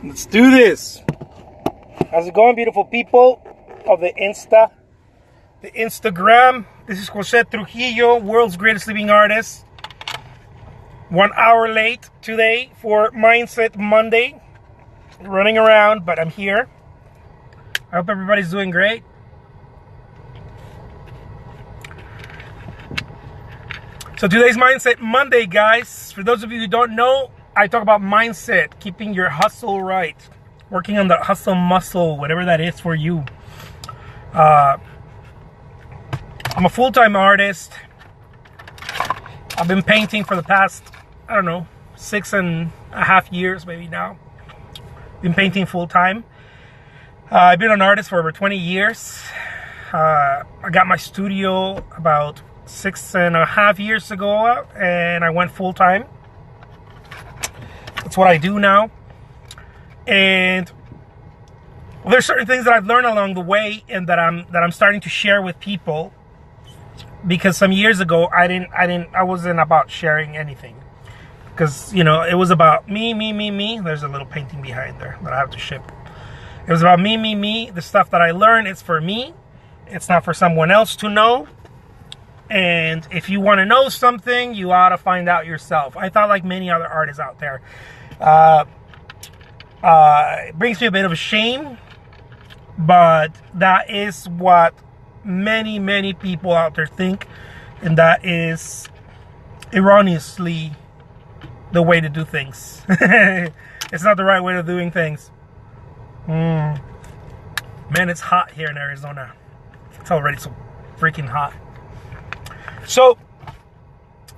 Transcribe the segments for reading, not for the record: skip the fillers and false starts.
Let's do this. How's it going, beautiful people of the Instagram? This is Jose Trujillo, world's greatest living artist. 1 hour late today for Mindset Monday. Running around, but I'm here. I hope everybody's doing great. So today's Mindset Monday, guys. For those of you who don't know, I talk about mindset, keeping your hustle right, working on the hustle muscle, whatever that is for you. I'm a full-time artist. I've been painting for the past, 6.5 years maybe now. Been painting full-time. I've been an artist for over 20 years. I got my studio about 6.5 years ago, and I went full-time. That's what I do now. And there's certain things that I've learned along the way and that I'm starting to share with people, because some years ago I wasn't about sharing anything, because it was about me. There's a little painting behind there that I have to ship. It was about me. The stuff that I learned is for me. It's not for someone else to know. And if you want to know something, you ought to find out yourself. I thought, like many other artists out there, it brings me a bit of a shame, but that is what many people out there think, and that is erroneously the way to do things. It's not the right way of doing things. Man, it's hot here in Arizona. It's already so freaking hot. So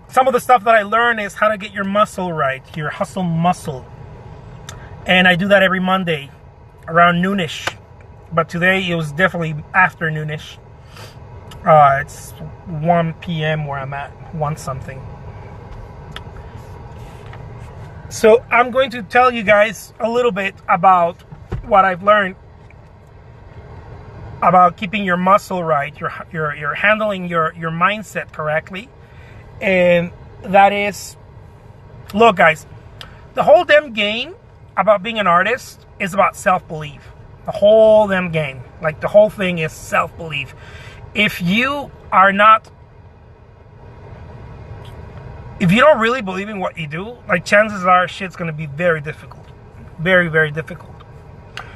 some of the stuff that I learned is how to get your muscle right, your hustle muscle. And I do that every Monday around noonish. But today it was definitely afternoonish. It's 1 p.m. where I'm at, 1 something. So I'm going to tell you guys a little bit about what I've learned about keeping your muscle right, you're handling your mindset correctly. And that is, look guys, the whole damn game about being an artist is about self-belief. The whole damn game, like the whole thing is self-belief. If you don't really believe in what you do, like chances are shit's gonna be very difficult. Very difficult.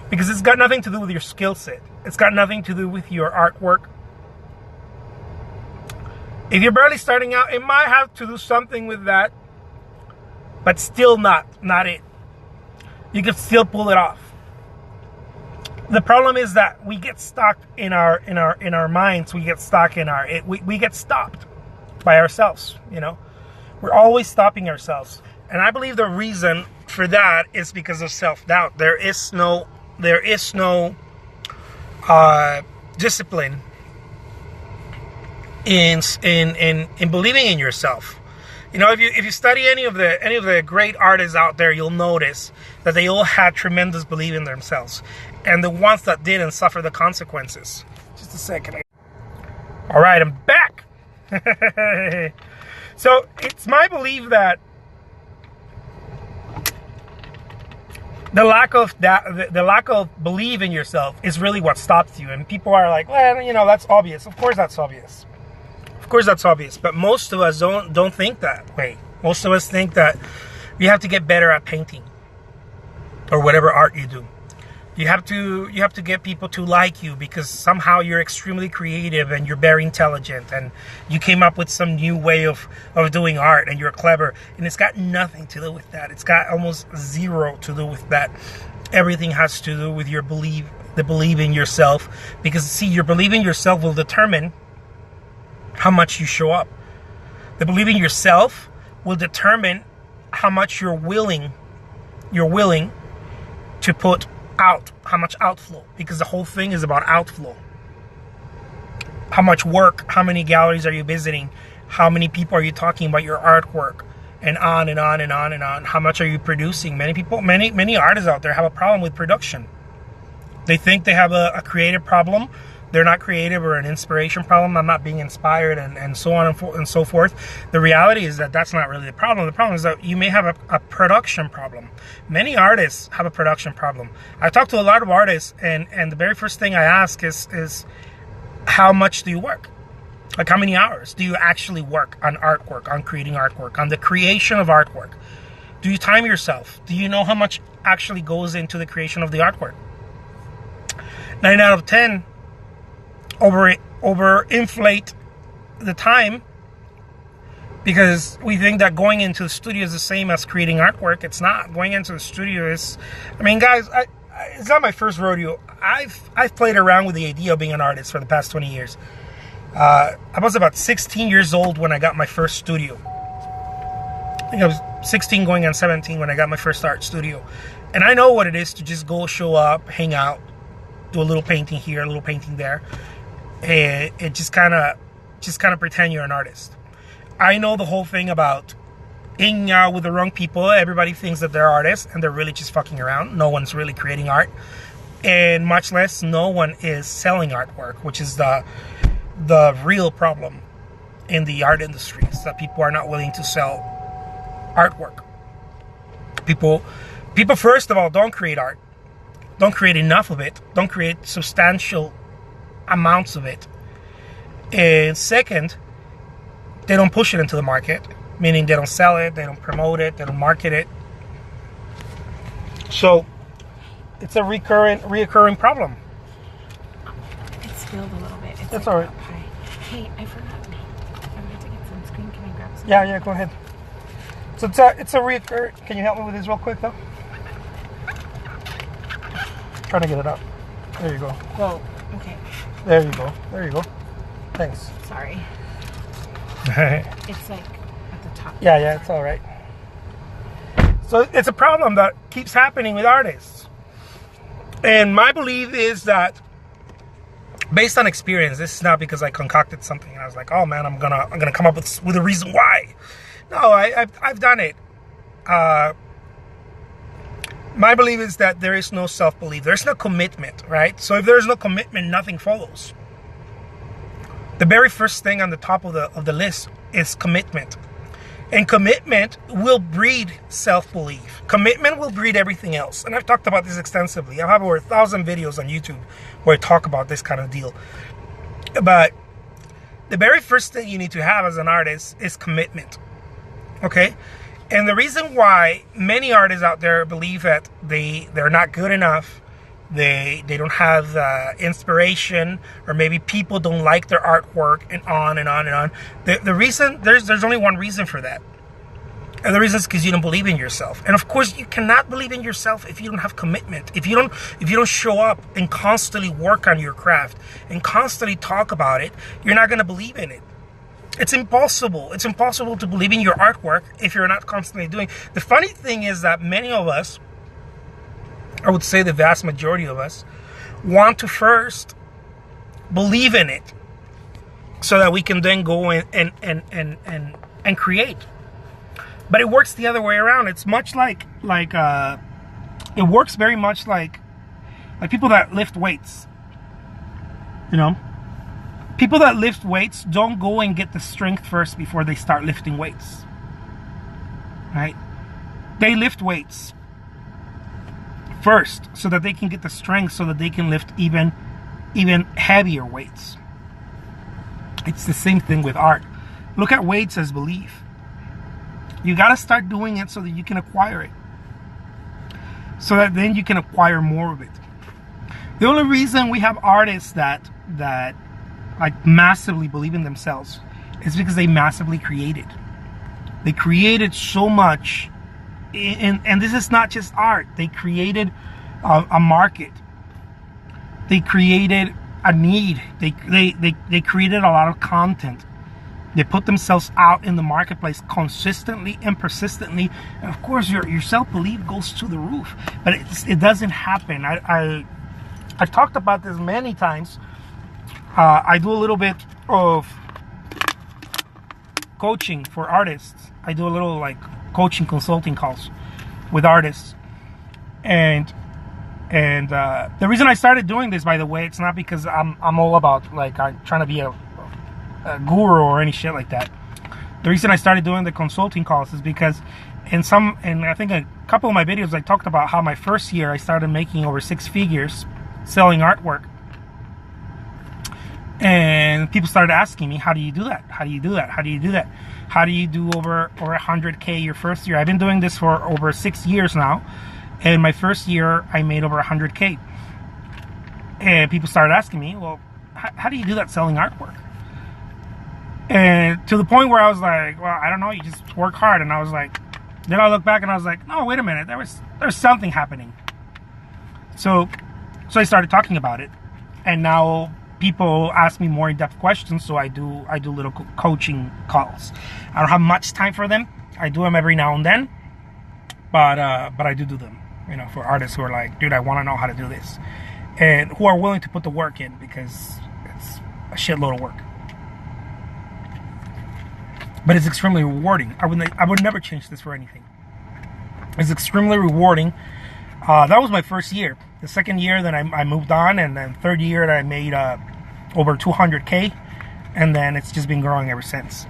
Because it's got nothing to do with your skill set. It's got nothing to do with your artwork. If you're barely starting out, it might have to do something with that, but still not it. You can still pull it off. The problem is that we get stuck in our minds. We get stuck we get stopped by ourselves. We're always stopping ourselves, and I believe the reason for that is because of self-doubt. There is no discipline in believing in yourself. If you study any of the great artists out there, you'll notice that they all had tremendous belief in themselves, and the ones that didn't suffer the consequences. Just a second. All right, I'm back. So it's my belief that the lack of belief in yourself is really what stops you. And people are like, well, that's obvious. Of course that's obvious. But most of us don't think that way. Most of us think that you have to get better at painting or whatever art you do. You have to get people to like you because somehow you're extremely creative and you're very intelligent and you came up with some new way of doing art and you're clever. And it's got nothing to do with that. It's got almost zero to do with that. Everything has to do with your belief, the belief in yourself. Because see, your belief in yourself will determine how much you show up. The belief in yourself will determine how much you're willing to put out, how much outflow, because the whole thing is about outflow. How much work, how many galleries are you visiting, how many people are you talking about your artwork, and on and on and on and on. How much are you producing? Many artists out there have a problem with production. They think they have a creative problem, they're not creative or an inspiration problem. I'm not being inspired and so on and so forth. The reality is that that's not really the problem. The problem is that you may have a production problem. Many artists have a production problem. I talk to a lot of artists, and the very first thing I ask is how much do you work? Like, how many hours do you actually work on artwork, on creating artwork, on the creation of artwork? Do you time yourself? Do you know how much actually goes into the creation of the artwork? 9 out of 10 overinflate the time because we think that going into the studio is the same as creating artwork. It's not. Going into the studio is, I mean, guys, it's not my first rodeo. I've played around with the idea of being an artist for the past 20 years. I was about 16 years old when I got my first studio. I think I was 16 going on 17 when I got my first art studio. And I know what it is to just go show up, hang out, do a little painting here, a little painting there. And it just kind of pretend you're an artist. I know the whole thing about hanging out with the wrong people. Everybody thinks that they're artists and they're really just fucking around. No one's really creating art. And much less, no one is selling artwork, which is the real problem in the art industry, is that people are not willing to sell artwork. People first of all don't create art. Don't create enough of it. Don't create substantial amounts of it. And second, they don't push it into the market, meaning they don't sell it, they don't promote it, they don't market it. So it's a reoccurring problem. It's spilled a little bit. That's like all right. Hey, I forgot to get sunscreen. Can I grab some? Yeah, go ahead. So it's a reoccurring. Can you help me with this real quick, though? Trying to get it up. There you go. Whoa. Okay. There you go. Thanks. Sorry. It's like at the top. Yeah, it's all right. So it's a problem that keeps happening with artists. And my belief is that, based on experience, this is not because I concocted something and I was like, oh man, I'm gonna come up with a reason why. No, I've done it. My belief is that there is no self-belief. There's no commitment, right? So if there's no commitment, nothing follows. The very first thing on the top of the list is commitment. And commitment will breed self-belief. Commitment will breed everything else. And I've talked about this extensively. I have over 1,000 videos on YouTube where I talk about this kind of deal. But the very first thing you need to have as an artist is commitment. Okay? And the reason why many artists out there believe that they're not good enough, they don't have inspiration, or maybe people don't like their artwork, and on and on and on. The reason, there's only one reason for that. And the reason is because you don't believe in yourself. And of course, you cannot believe in yourself if you don't have commitment. If you don't show up and constantly work on your craft and constantly talk about it, you're not going to believe in it. It's impossible. It's impossible to believe in your artwork if you're not constantly doing. The funny thing is that many of us, I would say the vast majority of us, want to first believe in it so that we can then go and create. But it works the other way around. It's much like it works very much like people that lift weights. You know? People that lift weights don't go and get the strength first before they start lifting weights. Right? They lift weights first so that they can get the strength so that they can lift even heavier weights. It's the same thing with art. Look at weights as belief. You got to start doing it so that you can acquire it. So that then you can acquire more of it. The only reason we have artists that like massively believe in themselves is because they massively created. They created so much, and this is not just art. They created a market. They created a need. They created a lot of content. They put themselves out in the marketplace consistently and persistently, and of course your self-belief goes to the roof. But it doesn't happen. I've talked about this many times. I do a little bit of coaching for artists. I do a little like coaching consulting calls with artists. And And the reason I started doing this, by the way, it's not because I'm all about like I'm trying to be a guru or any shit like that. The reason I started doing the consulting calls is because in I think a couple of my videos I talked about how my first year I started making over 6 figures selling artwork. And people started asking me, how do you do that? How do you do that? How do you do that? How do you do over 100K your first year? I've been doing this for over 6 years now. And my first year, I made over 100K. And people started asking me, well, how do you do that selling artwork? And to the point where I was like, well, I don't know, you just work hard. And I was like, then I look back and I was like, no, wait a minute, there's something happening. So I started talking about it. And now people ask me more in-depth questions, so I do little coaching calls. I don't have much time for them. I do them every now and then, but I do them, you know, for artists who are like, dude, I want to know how to do this, and who are willing to put the work in, because it's a shitload of work. But it's extremely rewarding. I would never change this for anything. It's extremely rewarding. That was my first year. The second year, then I moved on, and then third year, I made over 200K, and then it's just been growing ever since.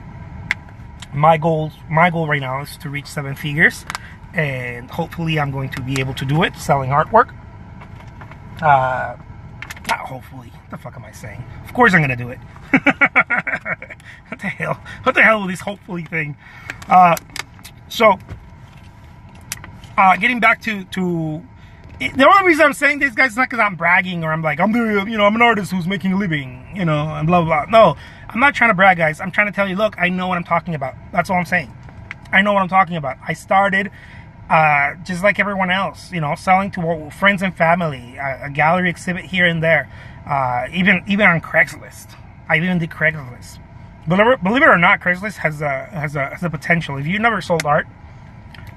My goal right now is to reach 7 figures, and hopefully, I'm going to be able to do it selling artwork. Not hopefully. What the fuck am I saying? Of course, I'm gonna do it. What the hell? What the hell with this hopefully thing? Getting back to the only reason I'm saying this, guys, is not because I'm bragging or I'm like, I'm an artist who's making a living, you know, and blah, blah, blah. No, I'm not trying to brag, guys. I'm trying to tell you, look, I know what I'm talking about. That's all I'm saying. I know what I'm talking about. I started just like everyone else, you know, selling to friends and family, a gallery exhibit here and there, even on Craigslist. I even did Craigslist. Believe it or not, Craigslist has a potential. If you never sold art,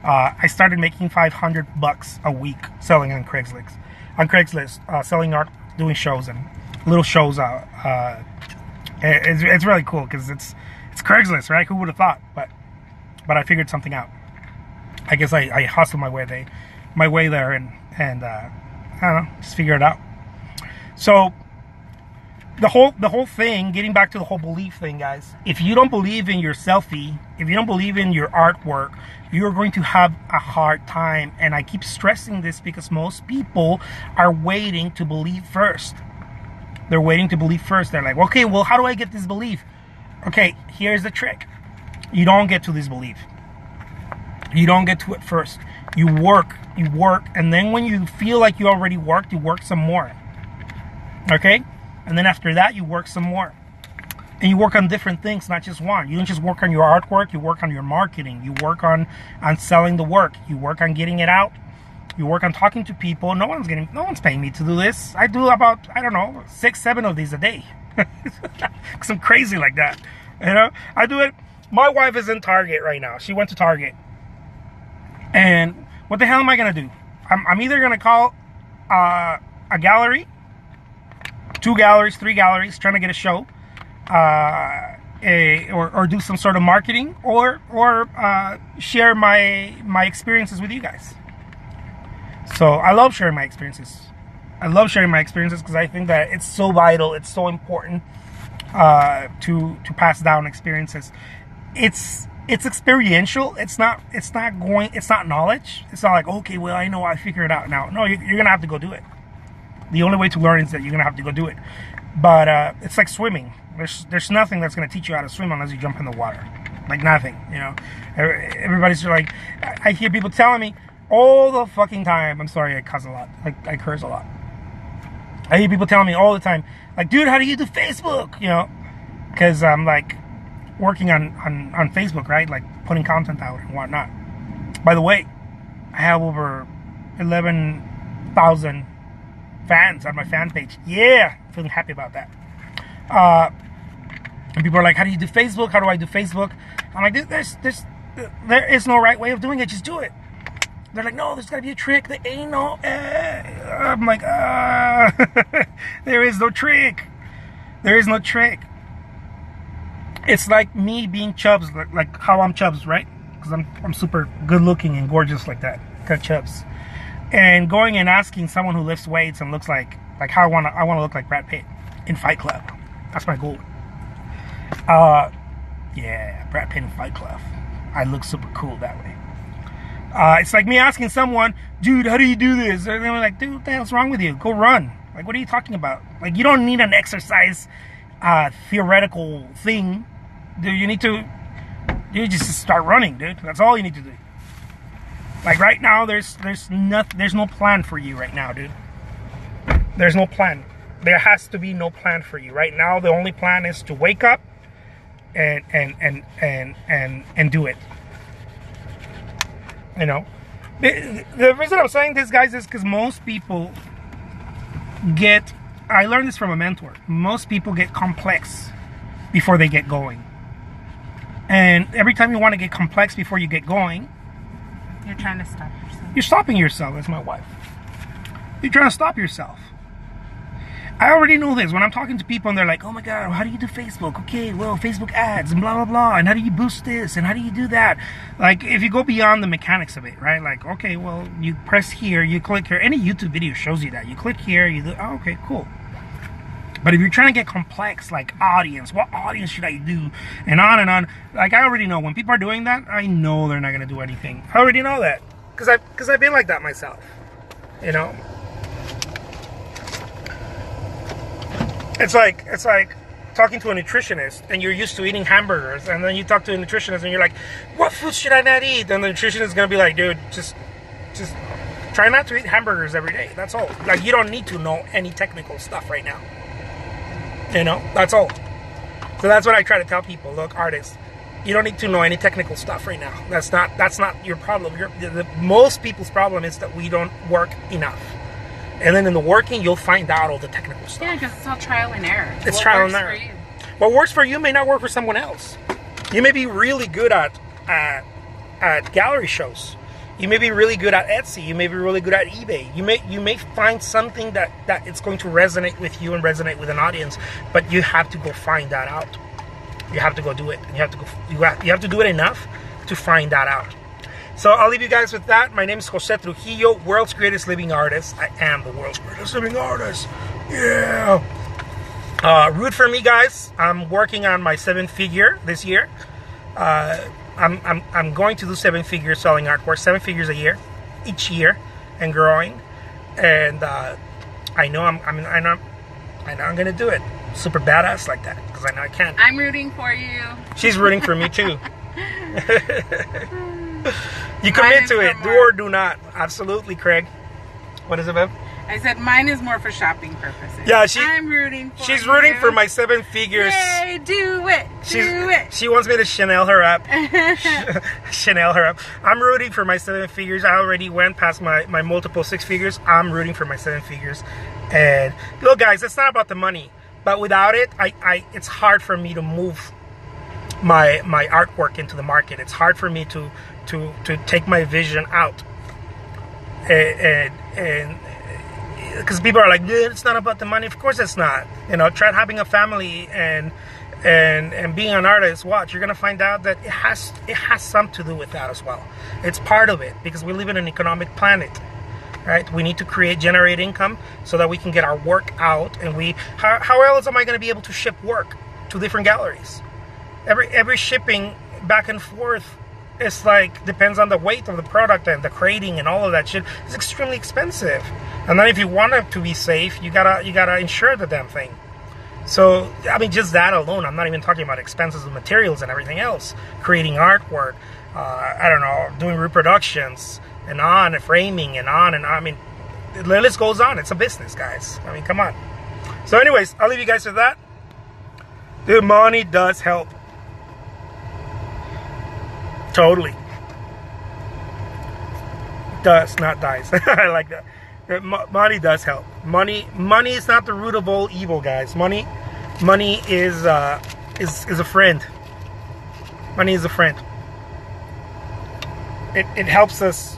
I started making $500 a week selling on Craigslist. Selling art, doing shows and little shows. It's really cool because it's Craigslist, right? Who would have thought? But I figured something out. I guess I hustled my way there, and I don't know, just figure it out. So the whole thing, getting back to the whole belief thing, guys, if you don't believe in your selfie, if you don't believe in your artwork, you're going to have a hard time. And I keep stressing this because most people are waiting to believe first. They're waiting to believe first. They're like, okay, well, how do I get this belief? Okay, here's the trick. You don't get to this belief. You don't get to it first. You work, and then when you feel like you already worked, you work some more. Okay? And then after that, you work some more. And you work on different things, not just one. You don't just work on your artwork, you work on your marketing. You work on selling the work. You work on getting it out. You work on talking to people. No one's paying me to do this. I do about, I don't know, 6-7 of these a day. Because I'm crazy like that. You know? I do it. My wife is in Target right now. She went to Target. And what the hell am I going to do? I'm either going to call a gallery, 2 galleries, 3 galleries, trying to get a show, or do some sort of marketing, or share my experiences with you guys. So I love sharing my experiences. I love sharing my experiences because I think that it's so vital, it's so important to pass down experiences. It's experiential. It's not knowledge. It's not like, okay, well, I know, I figure it out now. No, you're gonna have to go do it. The only way to learn is that you're gonna have to go do it. But it's like swimming. There's nothing that's gonna teach you how to swim unless you jump in the water. Like nothing, you know. Everybody's like, I hear people telling me all the fucking time. I'm sorry, I cuss a lot. I curse a lot. I hear people telling me all the time, like, dude, how do you do Facebook? You know, because I'm like working on Facebook, right? Like putting content out and whatnot. By the way, I have over 11,000 fans on my fan page. Yeah, feeling happy about that. And people are like, how do you do Facebook? How do I do Facebook? I'm like, there is no right way of doing it. Just do it. They're like, no, there's got to be a trick. There ain't no. I'm like, there is no trick. There is no trick. It's like me being Chubbs, like how I'm Chubbs, right? Because I'm super good looking and gorgeous like that. Got Chubbs. and going and asking someone who lifts weights and looks like how I want to look like Brad Pitt in Fight Club. That's my goal. Yeah, Brad Pitt in Fight Club. I look super cool that way. It's like me asking someone, dude, how do you do this? And they're like, dude, what the hell's wrong with you? Go run. Like, what are you talking about? Like, you don't need an exercise theoretical thing. Dude, you need to just start running, dude. That's all you need to do. Like right now, there's no plan for you right now, dude. There's no plan. There has to be no plan for you right now. The only plan is to wake up and do it. You know, the reason I'm saying this, guys, is because most people get. I learned this from a mentor. Most people get complex before they get going, and every time you want to get complex before you get going, you're trying to stop yourself. You're stopping yourself. That's my wife. You're trying to stop yourself. I already know this. When I'm talking to people and they're like, oh my God, how do you do Facebook? Okay, well, Facebook ads and blah, blah, blah. And how do you boost this? And how do you do that? Like, if you go beyond the mechanics of it, right? Like, okay, well, you press here, you click here. Any YouTube video shows you that. You click here, you do, oh, okay, cool. But if you're trying to get complex, like audience, what audience should I do? And on. Like, I already know when people are doing that, I know they're not going to do anything. I already know that. Because I've been like that myself. You know? It's like talking to a nutritionist and you're used to eating hamburgers, and then you talk to a nutritionist and you're like, what food should I not eat? And the nutritionist is going to be like, dude, just try not to eat hamburgers every day. That's all. Like, you don't need to know any technical stuff right now. You know, that's all. So that's what I try to tell people. Look, artists, you don't need to know any technical stuff right now. That's not your problem. Most people's problem is that we don't work enough. And then in the working, you'll find out all the technical stuff. Yeah, because it's all trial and error. It's trial and error. What works for you may not work for someone else. You may be really good at gallery shows. You may be really good at Etsy. You may be really good at eBay. You may find something that it's going to resonate with you and resonate with an audience. But you have to go find that out. You have to go do it. And you have to do it enough to find that out. So I'll leave you guys with that. My name is Jose Trujillo, world's greatest living artist. I am the world's greatest living artist. Yeah. Root for me, guys. I'm working on my 7th figure this year. I'm going to do 7 figures selling artwork, 7 figures a year, each year, and growing. And I know I'm gonna do it. Super badass like that, because I know I can. I'm rooting for you. She's rooting for me too. You commit to it, do or do not. Absolutely, Craig. What is it, babe? I said mine is more for shopping purposes. Yeah, I'm rooting for she's you. Rooting for my 7 figures. Yay, do it. She wants me to Chanel her up. Chanel her up. I'm rooting for my 7 figures. I already went past my multiple 6 figures. I'm rooting for my 7 figures. And look, guys, it's not about the money. But without it, it's hard for me to move my artwork into the market. It's hard for me to take my vision out. And because people are like, dude, it's not about the money. Of course it's not. You know, try having a family and being an artist. Watch, you're gonna find out that it has something to do with that as well. It's part of it, because we live in an economic planet, right? We need to generate income so that we can get our work out. And how else am I gonna be able to ship work to different galleries? Every shipping back and forth, it's like, depends on the weight of the product and the crating and all of that shit. It's extremely expensive. And then if you want it to be safe, you gotta insure the damn thing. So I mean, just that alone. I'm not even talking about expenses of materials and everything else. Creating artwork, I don't know, doing reproductions and framing and on. I mean, the list goes on. It's a business, guys. I mean, come on. So anyways, I'll leave you guys with that. Dude, money does help. Totally. Does, not dies. I like that. Money does help. Money is not the root of all evil, guys. Money is a friend. Money is a friend. It helps us.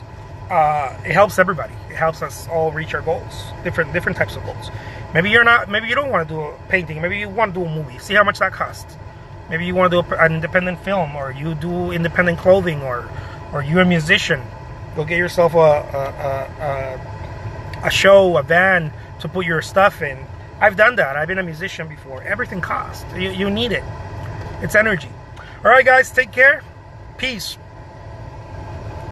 It helps everybody. It helps us all reach our goals. Different types of goals. Maybe you don't want to do a painting. Maybe you want to do a movie. See how much that costs. Maybe you want to do an independent film, or you do independent clothing, or you're a musician. Go get yourself a show, a van to put your stuff in. I've done that. I've been a musician before. Everything costs. You need it. It's energy. All right, guys, take care. Peace.